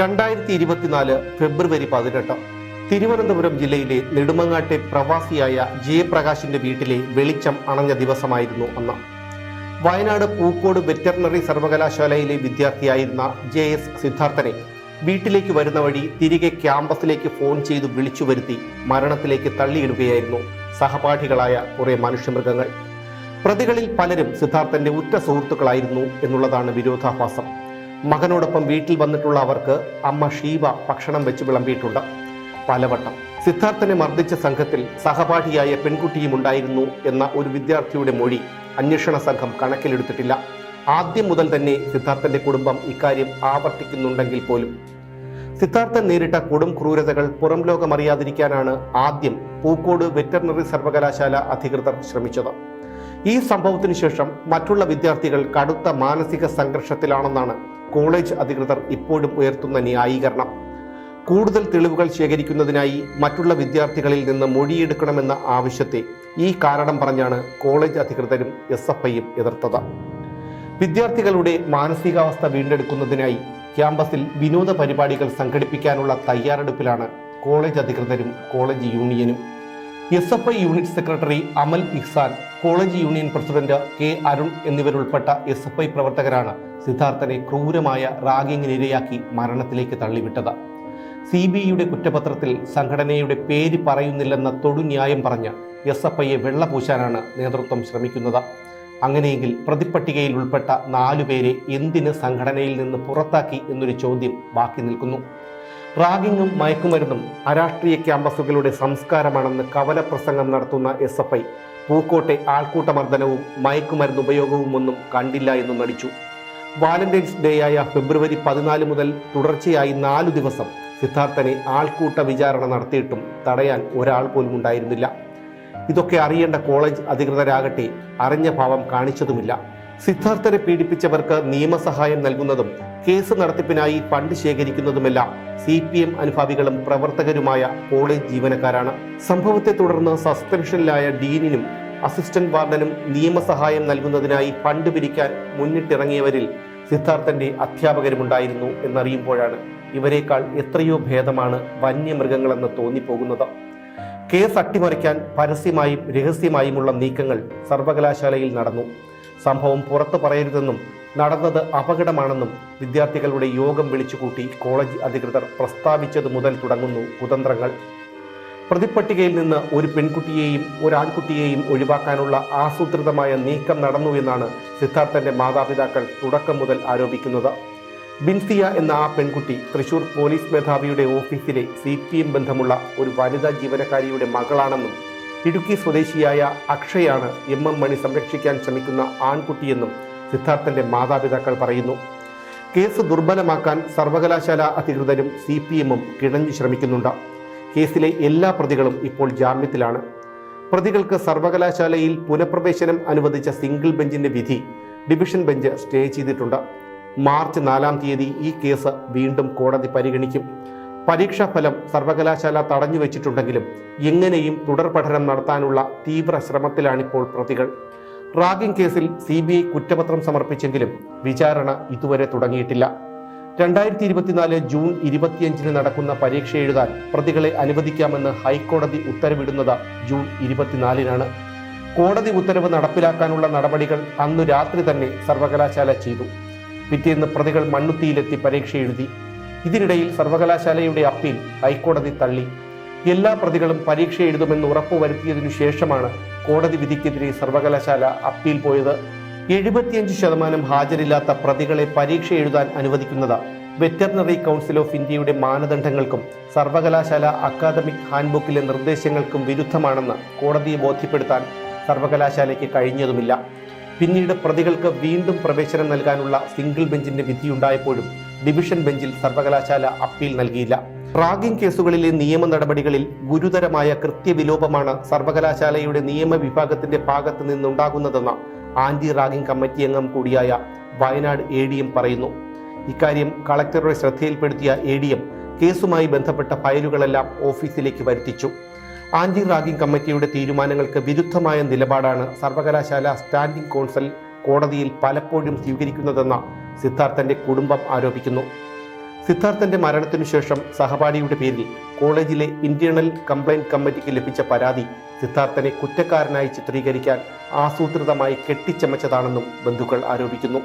2024 ഫെബ്രുവരി 18 തിരുവനന്തപുരം ജില്ലയിലെ നെടുമങ്ങാട്ടെ പ്രവാസിയായ ജയപ്രകാശിന്റെ വീട്ടിലെ വെളിച്ചം അണഞ്ഞ ദിവസമായിരുന്നു അന്ന്. വയനാട് പൂക്കോട് വെറ്ററിനറി സർവകലാശാലയിലെ വിദ്യാർത്ഥിയായിരുന്ന JS സിദ്ധാർത്ഥനെ വീട്ടിലേക്ക് വരുന്ന വഴി തിരികെ ക്യാമ്പസിലേക്ക് ഫോൺ ചെയ്ത് വിളിച്ചു വരുത്തി മരണത്തിലേക്ക് തള്ളിയിടുകയായിരുന്നു സഹപാഠികളായ കുറെ മനുഷ്യമൃഗങ്ങൾ. പ്രതികളിൽ പലരും സിദ്ധാർത്ഥന്റെ ഉറ്റ സുഹൃത്തുക്കളായിരുന്നു എന്നുള്ളതാണ് വിരോധാഭാസം. മകനോടൊപ്പം വീട്ടിൽ വന്നിട്ടുള്ള അവർക്ക് അമ്മ ഷീബ ഭക്ഷണം വെച്ച് വിളമ്പിയിട്ടുണ്ട് പലവട്ടം. സിദ്ധാർത്ഥനെ മർദ്ദിച്ച സംഘത്തിൽ സഹപാഠിയായ പെൺകുട്ടിയും ഉണ്ടായിരുന്നു എന്ന ഒരു വിദ്യാർത്ഥിയുടെ മൊഴി അന്വേഷണ സംഘം കണക്കിലെടുത്തിട്ടില്ല. ആദ്യം മുതൽ തന്നെ സിദ്ധാർത്ഥന്റെ കുടുംബം ഇക്കാര്യം ആവർത്തിക്കുന്നുണ്ടെങ്കിൽ പോലും സിദ്ധാർത്ഥൻ നേരിട്ട കൊടും ക്രൂരതകൾ പുറം ലോകമറിയാതിരിക്കാനാണ് ആദ്യം പൂക്കോട് വെറ്ററിനറി സർവകലാശാല അധികൃതർ ശ്രമിച്ചത്. ഈ സംഭവത്തിനു ശേഷം മറ്റുള്ള വിദ്യാർത്ഥികൾ കടുത്ത മാനസിക സംഘർഷത്തിലാണെന്നാണ് കോളേജ് അധികൃതർ ഇപ്പോഴും ഉയർത്തുന്ന ന്യായീകരണം. കൂടുതൽ തെളിവുകൾ ശേഖരിക്കുന്നതിനായി മറ്റുള്ള വിദ്യാർത്ഥികളിൽ നിന്ന് മൊഴിയെടുക്കണമെന്ന ആവശ്യത്തെ ഈ കാരണം പറഞ്ഞാണ് കോളേജ് അധികൃതരും SFIയും എതിർത്തത്. വിദ്യാർത്ഥികളുടെ മാനസികാവസ്ഥ വീണ്ടെടുക്കുന്നതിനായി ക്യാമ്പസിൽ വിനോദ പരിപാടികൾ സംഘടിപ്പിക്കാനുള്ള തയ്യാറെടുപ്പിലാണ് കോളേജ് അധികൃതരും കോളേജ് യൂണിയനും. SFI unit secretary Amal Ihsan, college union president K Arun എന്നിവരുൾപ്പെട്ട SFI പ്രവർത്തകരാണ് സിദ്ധാർത്ഥനെ ക്രൂരമായ റാഗിങ്ങിനിരയാക്കി മരണത്തിലേക്ക് തള്ളിവിട്ടത്. CBIയുടെ കുറ്റപത്രത്തിൽ സംഘടനയുടെ പേര് പറയുന്നില്ലെന്ന തൊടുന്യായം പറഞ്ഞ് SFIയെ വെള്ളപൂശാനാണ് നേതൃത്വം ശ്രമിക്കുന്നത്. അങ്ങനെയെങ്കിൽ പ്രതിപ്പട്ടികയിൽ ഉൾപ്പെട്ട 4 പേരെ എന്തിന് സംഘടനയിൽ നിന്ന് പുറത്താക്കി എന്നൊരു ചോദ്യം ബാക്കി നിൽക്കുന്നു. റാഗിങ്ങും മയക്കുമരുന്നും അരാഷ്ട്രീയ ക്യാമ്പസുകളുടെ സംസ്കാരമാണെന്ന് കവലപ്രസംഗം നടത്തുന്ന SFI പൂക്കോട്ടെ ആൾക്കൂട്ടമർദ്ദനവും മയക്കുമരുന്ന് ഉപയോഗവും ഒന്നും കണ്ടില്ല എന്ന് നടിച്ചു. വാലന്റൈൻസ് ഡേ ആയ ഫെബ്രുവരി 14 മുതൽ തുടർച്ചയായി 4 ദിവസം സിദ്ധാർത്ഥനെ ആൾക്കൂട്ട വിചാരണ നടത്തിയിട്ടും തടയാൻ ഒരാൾ പോലും ഉണ്ടായിരുന്നില്ല. ഇതൊക്കെ അറിയേണ്ട കോളേജ് അധികൃതരാകട്ടെ അറിഞ്ഞ ഭാവം കാണിച്ചതുമില്ല. സിദ്ധാർത്ഥനെ പീഡിപ്പിച്ചവർക്ക് നിയമസഹായം നൽകുന്നതും കേസ് നടത്തിപ്പിനായി ഫണ്ട് ശേഖരിക്കുന്നതുമെല്ലാം CPM അനുഭാവികളും പ്രവർത്തകരുമായ കോളേജ് ജീവനക്കാരാണ്. സംഭവത്തെ തുടർന്ന് സസ്പെൻഷനിലായ ഡീനിനും അസിസ്റ്റന്റ് വാർഡനും നിയമസഹായം നൽകുന്നതിനായി ഫണ്ട് പിരിക്കാൻ മുന്നിട്ടിറങ്ങിയവരിൽ സിദ്ധാർത്ഥന്റെ അധ്യാപകരുമുണ്ടായിരുന്നു എന്നറിയുമ്പോഴാണ് ഇവരെക്കാൾ എത്രയോ ഭേദമാണ് വന്യമൃഗങ്ങളെന്ന് തോന്നിപ്പോകുന്നത്. കേസ് അട്ടിമറിക്കാൻ പരസ്യമായും രഹസ്യമായുമുള്ള നീക്കങ്ങൾ സർവകലാശാലയിൽ നടന്നു. സംഭവം പുറത്തു പറയരുതെന്നും നടന്നത് അപകടമാണെന്നും വിദ്യാർത്ഥികളുടെ യോഗം വിളിച്ചുകൂട്ടി കോളേജ് അധികൃതർ പ്രസ്താവിച്ചത് മുതൽ തുടങ്ങുന്നു കുതന്ത്രങ്ങൾ. പ്രതിപ്പട്ടികയിൽ നിന്ന് ഒരു പെൺകുട്ടിയെയും ഒരാൺകുട്ടിയെയും ഒഴിവാക്കാനുള്ള ആസൂത്രിതമായ നീക്കം നടന്നു എന്നാണ് സിദ്ധാർത്ഥന്റെ മാതാപിതാക്കൾ തുടക്കം മുതൽ ആരോപിക്കുന്നത്. ബിൻസിയ എന്ന ആ പെൺകുട്ടി തൃശൂർ പോലീസ് മേധാവിയുടെ ഓഫീസിലെ CPM ബന്ധമുള്ള ഒരു വനിതാ ജീവനക്കാരിയുടെ മകളാണെന്നും ഇടുക്കി സ്വദേശിയായ അക്ഷയാണ് MM മണി സംരക്ഷിക്കാൻ ശ്രമിക്കുന്ന ആൺകുട്ടിയെന്നും സിദ്ധാർത്ഥന്റെ മാതാപിതാക്കൾ പറയുന്നു. കേസ് ദുർബലമാക്കാൻ സർവകലാശാല അധികൃതരും CPMഉം കിണഞ്ഞു ശ്രമിക്കുന്നുണ്ട്. കേസിലെ എല്ലാ പ്രതികളും ഇപ്പോൾ ജാമ്യത്തിലാണ്. പ്രതികൾക്ക് സർവകലാശാലയിൽ പുനഃപ്രവേശനം അനുവദിച്ച സിംഗിൾ ബെഞ്ചിന്റെ വിധി ഡിവിഷൻ ബെഞ്ച് സ്റ്റേ ചെയ്തിട്ടുണ്ട്. മാർച്ച് 4-ാം തീയതി ഈ കേസ് വീണ്ടും കോടതി പരിഗണിക്കും. പരീക്ഷാ ഫലം സർവകലാശാല തടഞ്ഞു വെച്ചിട്ടുണ്ടെങ്കിലും എങ്ങനെയും തുടർ പഠനം നടത്താനുള്ള തീവ്ര ശ്രമത്തിലാണിപ്പോൾ പ്രതികൾ. റാഗിംഗ് കേസിൽ CBI കുറ്റപത്രം സമർപ്പിച്ചെങ്കിലും വിചാരണ ഇതുവരെ തുടങ്ങിയിട്ടില്ല. 2024 ജൂൺ 25 നടക്കുന്ന പരീക്ഷ എഴുതാൻ പ്രതികളെ അനുവദിക്കാമെന്ന് ഹൈക്കോടതി ഉത്തരവിടുന്നത് ജൂൺ 24-നാണ്. കോടതി ഉത്തരവ് നടപ്പിലാക്കാനുള്ള നടപടികൾ അന്നു രാത്രി തന്നെ സർവകലാശാല ചെയ്തു. പിറ്റേന്ന് പ്രതികൾ മണ്ണുത്തിയിലെത്തി പരീക്ഷ എഴുതി. ഇതിനിടയിൽ സർവകലാശാലയുടെ അപ്പീൽ ഹൈക്കോടതി തള്ളി. എല്ലാ പ്രതികളും പരീക്ഷ എഴുതുമെന്ന് ഉറപ്പുവരുത്തിയതിനു ശേഷമാണ് കോടതി വിധിക്കെതിരെ സർവകലാശാല അപ്പീൽ പോയത്. 75% ഹാജരില്ലാത്ത പ്രതികളെ പരീക്ഷ എഴുതാൻ അനുവദിക്കുന്നത് വെറ്ററിനറി കൗൺസിൽ ഓഫ് ഇന്ത്യയുടെ മാനദണ്ഡങ്ങൾക്കും സർവകലാശാല അക്കാദമിക് ഹാൻഡ്ബുക്കിലെ നിർദ്ദേശങ്ങൾക്കും വിരുദ്ധമാണെന്ന് കോടതിയെ ബോധ്യപ്പെടുത്താൻ സർവകലാശാലയ്ക്ക് കഴിഞ്ഞതുമില്ല. പിന്നീട് പ്രതികൾക്ക് വീണ്ടും പ്രവേശനം നൽകാനുള്ള സിംഗിൾ ബെഞ്ചിന്റെ വിധിയുണ്ടായപ്പോഴും ഡിവിഷൻ ബെഞ്ചിൽ സർവകലാശാല അപ്പീൽ നൽകിയില്ല. റാഗിംഗ് കേസുകളിലെ നിയമ നടപടികളിൽ ഗുരുതരമായ കൃത്യവിലോപമാണ് സർവകലാശാലയുടെ നിയമവിഭാഗത്തിന്റെ ഭാഗത്ത് നിന്നുണ്ടാകുന്നതെന്ന് ആന്റി റാഗിംഗ് കമ്മിറ്റി അംഗം കൂടിയായ വയനാട് ADM പറയുന്നു. ഇക്കാര്യം കളക്ടറുടെ ശ്രദ്ധയിൽപ്പെടുത്തിയ ADM കേസുമായി ബന്ധപ്പെട്ട ഫയലുകളെല്ലാം ഓഫീസിലേക്ക് വരുത്തിച്ചു. ആന്റി റാഗിംഗ് കമ്മിറ്റിയുടെ തീരുമാനങ്ങൾക്ക് വിരുദ്ധമായ നിലപാടാണ് സർവകലാശാല സ്റ്റാൻഡിംഗ് കൗൺസിൽ കോടതിയിൽ പലപ്പോഴും സ്വീകരിക്കുന്നതെന്ന് സിദ്ധാർത്ഥന്റെ കുടുംബം ആരോപിക്കുന്നു. സിദ്ധാർത്ഥന്റെ മരണത്തിനു ശേഷം സഹപാഠിയുടെ പേരിൽ കോളേജിലെ ഇന്റേണൽ കംപ്ലൈന്റ് കമ്മിറ്റിക്ക് ലഭിച്ച പരാതി സിദ്ധാർത്ഥനെ കുറ്റക്കാരനായി ചിത്രീകരിക്കാൻ ആസൂത്രിതമായി കെട്ടിച്ചമച്ചതാണെന്നും ബന്ധുക്കൾ ആരോപിക്കുന്നു.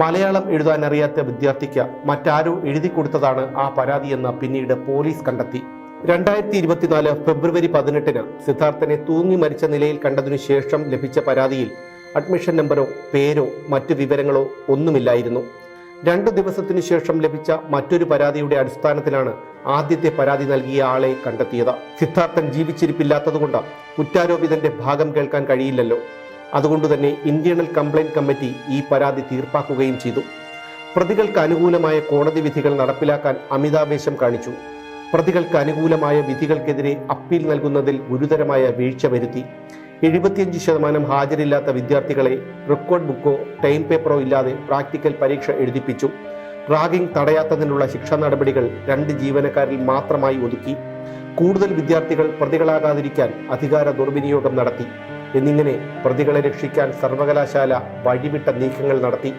മലയാളം എഴുതാൻ അറിയാത്ത വിദ്യാർത്ഥിക്ക് മറ്റാരോ എഴുതി കൊടുത്തതാണ് ആ പരാതിയെന്ന് പിന്നീട് പോലീസ് കണ്ടെത്തി. 2024 ഫെബ്രുവരി 18 സിദ്ധാർത്ഥനെ തൂങ്ങി മരിച്ച നിലയിൽ കണ്ടതിനു ശേഷം ലഭിച്ച പരാതിയിൽ അഡ്മിഷൻ നമ്പറോ പേരോ മറ്റു വിവരങ്ങളോ ഒന്നുമില്ലായിരുന്നു. 2 ദിവസത്തിനു ശേഷം ലഭിച്ച മറ്റൊരു പരാതിയുടെ അടിസ്ഥാനത്തിലാണ് ആദ്യത്തെ പരാതി നൽകിയ ആളെ കണ്ടെത്തിയത്. സിദ്ധാർത്ഥൻ ജീവിച്ചിരിപ്പില്ലാത്തതുകൊണ്ട് കുറ്റാരോപിതന്റെ ഭാഗം കേൾക്കാൻ കഴിയില്ലല്ലോ. അതുകൊണ്ടുതന്നെ ഇന്റേണൽ കംപ്ലൈന്റ് കമ്മിറ്റി ഈ പരാതി തീർപ്പാക്കുകയും ചെയ്തു. പ്രതികൾക്ക് അനുകൂലമായ കോടതി വിധികൾ നടപ്പിലാക്കാൻ അമിതാവേശം കാണിച്ചു. പ്രതികൾക്ക് അനുകൂലമായ വിധികൾക്കെതിരെ അപ്പീൽ നൽകുന്നതിൽ ഗുരുതരമായ വീഴ്ച വരുത്തി. 75% ഹാജരില്ലാത്ത വിദ്യാർത്ഥികളെ റെക്കോർഡ് ബുക്കോ ടൈം പേപ്പറോ ഇല്ലാതെ പ്രാക്ടിക്കൽ പരീക്ഷ എഴുതിപ്പിച്ചു. റാഗിംഗ് തടയാത്തതിനുള്ള ശിക്ഷാ നടപടികൾ 2 ജീവനക്കാരിൽ മാത്രമായി ഒതുക്കി. കൂടുതൽ വിദ്യാർത്ഥികൾ പ്രതികളാകാതിരിക്കാൻ അധികാര ദുർവിനിയോഗം നടത്തി. എന്നിങ്ങനെ പ്രതികളെ രക്ഷിക്കാൻ സർവകലാശാല വഴിവിട്ട നീക്കങ്ങൾ നടത്തി.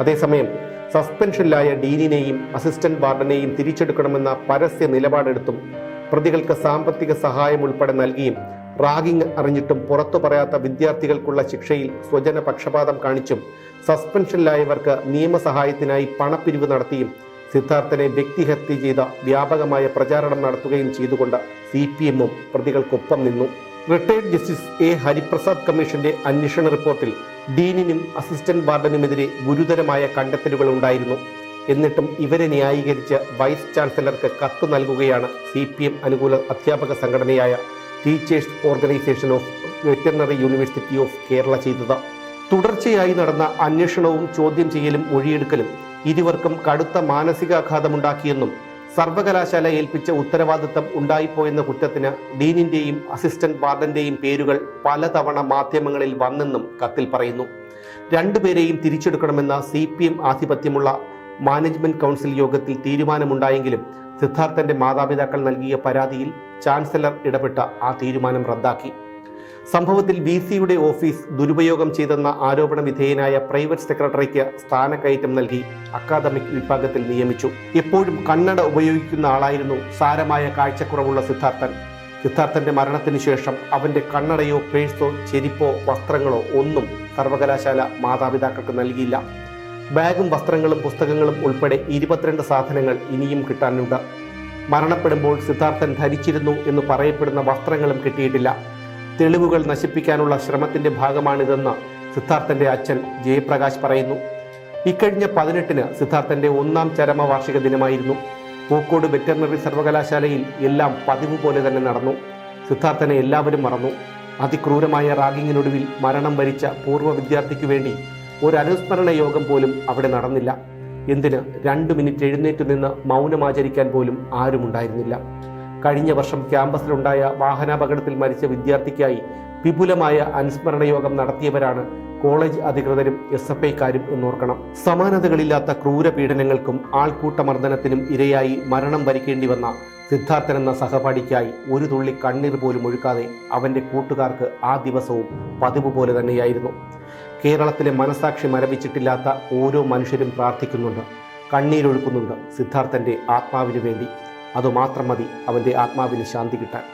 അതേസമയം സസ്പെൻഷനിലായ ഡീനിനെയും അസിസ്റ്റന്റ് വാർഡനെയും തിരിച്ചെടുക്കണമെന്ന പരസ്യ നിലപാടെടുത്തും പ്രതികൾക്ക് സാമ്പത്തിക സഹായം ഉൾപ്പെടെ നൽകിയും റാഗിംഗ് അറിഞ്ഞിട്ടും പുറത്തു പറയാത്ത വിദ്യാർത്ഥികൾക്കുള്ള ശിക്ഷയിൽ സ്വജന പക്ഷപാതം കാണിച്ചും സസ്പെൻഷനിലായവർക്ക് നിയമസഹായത്തിനായി പണപ്പിരിവ് നടത്തിയും സിദ്ധാർത്ഥനെ വ്യക്തിഹത്യ ചെയ്ത വ്യാപകമായ പ്രചാരണം നടത്തുകയും ചെയ്തുകൊണ്ട് CPM-ഉം പ്രതികൾക്കൊപ്പം നിന്നു. Retired justice A. ഹരിപ്രസാദ് കമ്മീഷന്റെ അന്വേഷണ റിപ്പോർട്ടിൽ ഡീനിനും അസിസ്റ്റന്റ് വാർഡനുമെതിരെ ഗുരുതരമായ കണ്ടെത്തലുകൾ ഉണ്ടായിരുന്നു. എന്നിട്ടും ഇവരെ ന്യായീകരിച്ച് വൈസ് ചാൻസലർക്ക് കത്ത് നൽകുകയാണ് CPM അനുകൂല അധ്യാപക സംഘടനയായ teachers organisation of veterinary university of Kerala ചെയ്തത്. തുടർച്ചയായി നടന്ന അന്വേഷണവും ചോദ്യം ചെയ്യലും മൊഴിയെടുക്കലും ഇരുവർക്കും കടുത്ത മാനസികാഘാതമുണ്ടാക്കിയെന്നും സർവകലാശാല ഏൽപ്പിച്ച ഉത്തരവാദിത്തം ഉണ്ടായിപ്പോയെന്ന കുറ്റത്തിന് ഡീനിന്റെയും അസിസ്റ്റന്റ് വാർഡന്റെയും പേരുകൾ പലതവണ മാധ്യമങ്ങളിൽ വന്നെന്നും കത്തിൽ പറയുന്നു. 2 പേരെയും തിരിച്ചെടുക്കണമെന്ന CPM ആധിപത്യമുള്ള മാനേജ്മെന്റ് കൗൺസിൽ യോഗത്തിൽ തീരുമാനമുണ്ടായെങ്കിലും സിദ്ധാർത്ഥന്റെ മാതാപിതാക്കൾ നൽകിയ പരാതിയിൽ ചാൻസലർ ഇടപെട്ട ആ തീരുമാനം റദ്ദാക്കി. സംഭവത്തിൽ VC-യുടെ ഓഫീസ് ദുരുപയോഗം ചെയ്തെന്ന ആരോപണ വിധേയനായ പ്രൈവറ്റ് സെക്രട്ടറിക്ക് സ്ഥാനക്കയറ്റം നൽകി അക്കാദമിക് വിഭാഗത്തിൽ നിയമിച്ചു. എപ്പോഴും കണ്ണട ഉപയോഗിക്കുന്ന ആളായിരുന്നു സാരമായ കാഴ്ചക്കുറവുള്ള സിദ്ധാർത്ഥന്റെ മരണത്തിനു ശേഷം അവന്റെ കണ്ണടയോ പേഴ്സോ ചെരിപ്പോ വസ്ത്രങ്ങളോ ഒന്നും സർവകലാശാല മാതാപിതാക്കൾക്ക് നൽകിയില്ല. ബാഗും വസ്ത്രങ്ങളും പുസ്തകങ്ങളും ഉൾപ്പെടെ 22 സാധനങ്ങൾ ഇനിയും കിട്ടാനുണ്ട്. മരണപ്പെടുമ്പോൾ സിദ്ധാർത്ഥൻ ധരിച്ചിരുന്നു എന്ന് പറയപ്പെടുന്ന വസ്ത്രങ്ങളും കിട്ടിയിട്ടില്ല. തെളിവുകൾ നശിപ്പിക്കാനുള്ള ശ്രമത്തിന്റെ ഭാഗമാണിതെന്ന് സിദ്ധാർത്ഥന്റെ അച്ഛൻ ജയപ്രകാശ് പറയുന്നു. ഇക്കഴിഞ്ഞ 18-ന് സിദ്ധാർത്ഥന്റെ 1ാം ചരമവാർഷിക ദിനമായിരുന്നു. പൂക്കോട് വെറ്ററിനറി സർവകലാശാലയിൽ എല്ലാം പതിവ് പോലെ തന്നെ നടന്നു. സിദ്ധാർത്ഥനെ എല്ലാവരും മറന്നു. അതിക്രൂരമായ റാഗിങ്ങിനൊടുവിൽ മരണം വരിച്ച പൂർവ്വ വിദ്യാർത്ഥിക്കു വേണ്ടി ഒരു അനുസ്മരണ യോഗം പോലും അവിടെ നടന്നില്ല. എന്തിന് 2 മിനിറ്റ് എഴുന്നേറ്റ് നിന്ന് മൗനമാചരിക്കാൻ പോലും ആരുമുണ്ടായിരുന്നില്ല. കഴിഞ്ഞ വർഷം ക്യാമ്പസിലുണ്ടായ വാഹനാപകടത്തിൽ മരിച്ച വിദ്യാർത്ഥിക്കായി വിപുലമായ അനുസ്മരണ യോഗം നടത്തിയവരാണ് കോളേജ് അധികൃതരും SFIക്കാരും എന്നോർക്കണം. സമാനതകളില്ലാത്ത ക്രൂര പീഡനങ്ങൾക്കും ആൾക്കൂട്ടമർദ്ദനത്തിനും ഇരയായി മരണം വരിക്കേണ്ടി വന്ന സിദ്ധാർത്ഥൻ എന്ന സഹപാഠിക്കായി ഒരു തുള്ളി കണ്ണീർ പോലും ഒഴുക്കാതെ അവന്റെ കൂട്ടുകാർക്ക് ആ ദിവസവും പതിവ് പോലെ തന്നെയായിരുന്നു. കേരളത്തിലെ മനസാക്ഷി മരവിച്ചിട്ടില്ലാത്ത ഓരോ മനുഷ്യരും പ്രാർത്ഥിക്കുന്നുണ്ട്, കണ്ണീരൊഴുക്കുന്നുണ്ട് സിദ്ധാർത്ഥന്റെ ആത്മാവിനു വേണ്ടി. അതുമാത്രം മതി അവന്റെ ആത്മാവിന് ശാന്തി കിട്ടാൻ.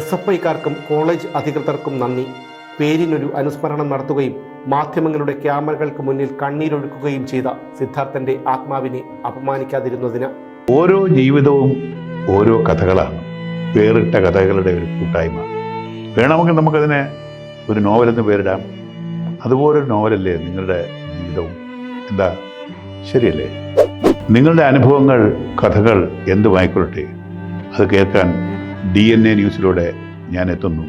SFIക്കാർക്കും കോളേജ് അധികൃതർക്കും നന്ദി. പേരിനൊരു അനുസ്മരണം നടത്തുകയും മാധ്യമങ്ങളുടെ ക്യാമറകൾക്ക് മുന്നിൽ കണ്ണീരൊഴുക്കുകയും ചെയ്ത സിദ്ധാർത്ഥന്റെ ആത്മാവിനെ അപമാനിക്കാതിരുന്നതിന്. ഓരോ ജീവിതവും ഓരോ കഥകളാണ്, വേറിട്ട കഥകളുടെ ഒരു കൂട്ടായ്മ. വേണമെങ്കിൽ നമുക്കതിനെ ഒരു നോവലെന്ന് പേരിടാം. അതുപോലൊരു നോവലല്ലേ നിങ്ങളുടെ ജീവിതവും? എന്താ, ശരിയല്ലേ? നിങ്ങളുടെ അനുഭവങ്ങൾ, കഥകൾ എന്തുമായിക്കൊള്ളട്ടെ, അത് കേൾക്കാൻ DNA ന്യൂസിലൂടെ ഞാൻ എത്തുന്നു.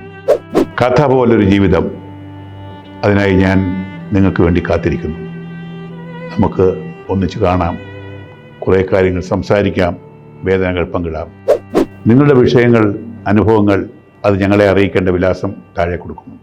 കഥ പോലൊരു ജീവിതം, അതിനായി ഞാൻ നിങ്ങൾക്ക് വേണ്ടി കാത്തിരിക്കുന്നു. നമുക്ക് ഒന്നിച്ച് കാണാം, കുറേ കാര്യങ്ങൾ സംസാരിക്കാം, വേദനകൾ പങ്കിടാം. നിങ്ങളുടെ വിഷയങ്ങൾ, അനുഭവങ്ങൾ അത് ഞങ്ങളെ അറിയിക്കേണ്ട വിലാസം താഴെ കൊടുക്കുന്നു.